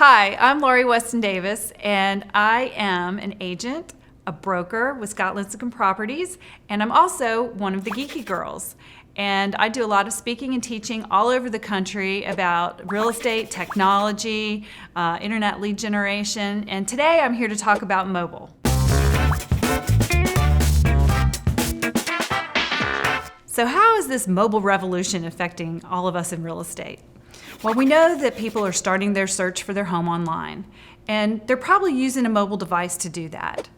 Hi, I'm Laurie Weston Davis, and I am an agent, a broker with Scott Lincecum Properties, and I'm also one of the Geeky Girls. And I do a lot of speaking and teaching all over the country about real estate, technology, internet lead generation, and today I'm here to talk about mobile. So how is this mobile revolution affecting all of us in real estate? Well, we know that people are starting their search for their home online, and they're probably using a mobile device to do that.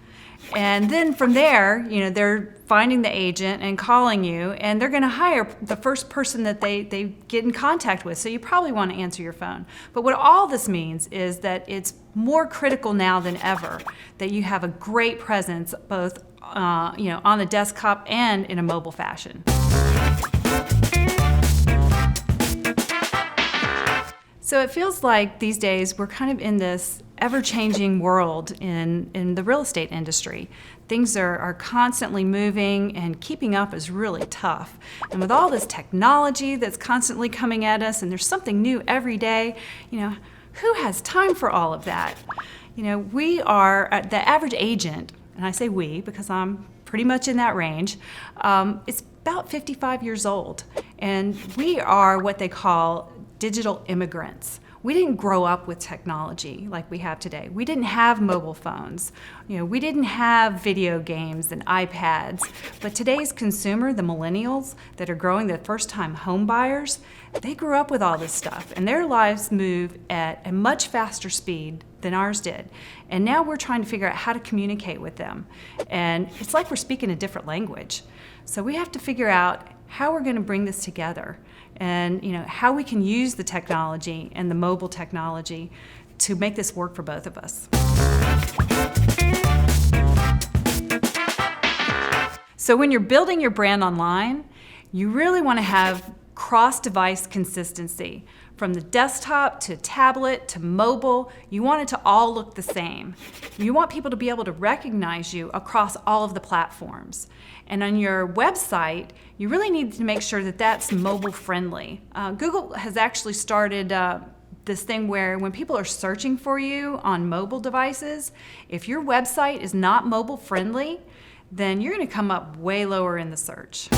And then from there, they're finding the agent and calling you, and they're going to hire the first person that they get in contact with. So you probably want to answer your phone. But what all this means is that it's more critical now than ever that you have a great presence both on the desktop and in a mobile fashion. So it feels like these days we're kind of in this ever-changing world in the real estate industry. Things are constantly moving, and keeping up is really tough. And with all this technology that's constantly coming at us, and there's something new every day, who has time for all of that? We are, the average agent, and I say we because I'm pretty much in that range, it's about 55 years old. And we are what they call digital immigrants. We didn't grow up with technology like we have today. We didn't have mobile phones. We didn't have video games and iPads. But today's consumer, the millennials that are growing, the first-time home buyers, they grew up with all this stuff, and their lives move at a much faster speed than ours did. And now we're trying to figure out how to communicate with them. And it's like we're speaking a different language. So we have to figure out how we're going to bring this together, and how we can use the technology and the mobile technology to make this work for both of us. So when you're building your brand online, you really want to have cross-device consistency. From the desktop to tablet to mobile, you want it to all look the same. You want people to be able to recognize you across all of the platforms. And on your website, you really need to make sure that that's mobile friendly. Google has actually started this thing where when people are searching for you on mobile devices, if your website is not mobile friendly, then you're going to come up way lower in the search.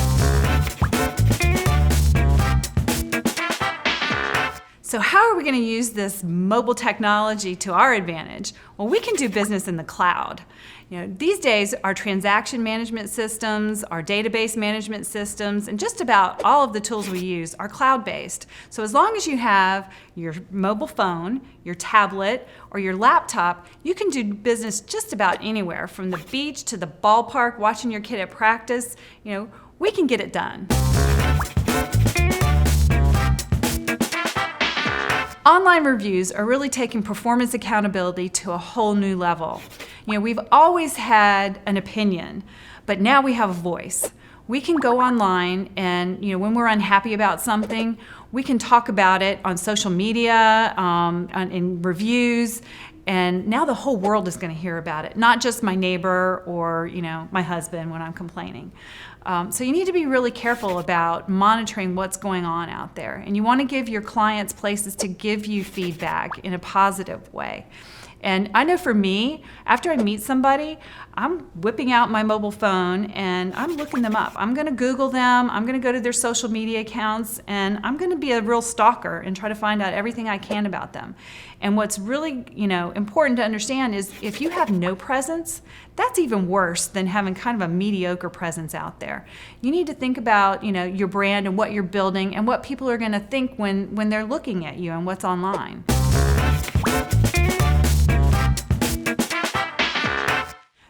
So how are we going to use this mobile technology to our advantage? Well, we can do business in the cloud. These days, our transaction management systems, our database management systems, and just about all of the tools we use are cloud-based. So as long as you have your mobile phone, your tablet, or your laptop, you can do business just about anywhere, from the beach to the ballpark, watching your kid at practice. We can get it done. Online reviews are really taking performance accountability to a whole new level. We've always had an opinion, but now we have a voice. We can go online and, when we're unhappy about something, we can talk about it on social media, in reviews, and now the whole world is going to hear about it, not just my neighbor or, my husband when I'm complaining. So you need to be really careful about monitoring what's going on out there. And you want to give your clients places to give you feedback in a positive way. And I know for me, after I meet somebody, I'm whipping out my mobile phone and I'm looking them up. I'm going to Google them, I'm going to go to their social media accounts, and I'm going to be a real stalker and try to find out everything I can about them. And what's really, important to understand is if you have no presence, that's even worse than having kind of a mediocre presence out there. You need to think about, your brand and what you're building and what people are going to think when they're looking at you and what's online.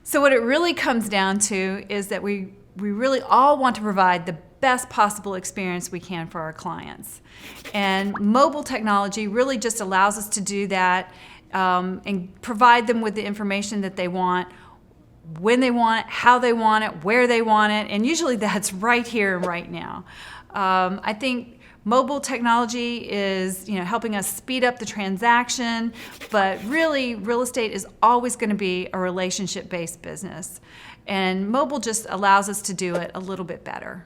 So what it really comes down to is that we really all want to provide the best possible experience we can for our clients. And mobile technology really just allows us to do that and provide them with the information that they want, when they want it, how they want it, where they want it, and usually that's right here and right now. I think mobile technology is, helping us speed up the transaction, but really real estate is always going to be a relationship-based business. And mobile just allows us to do it a little bit better.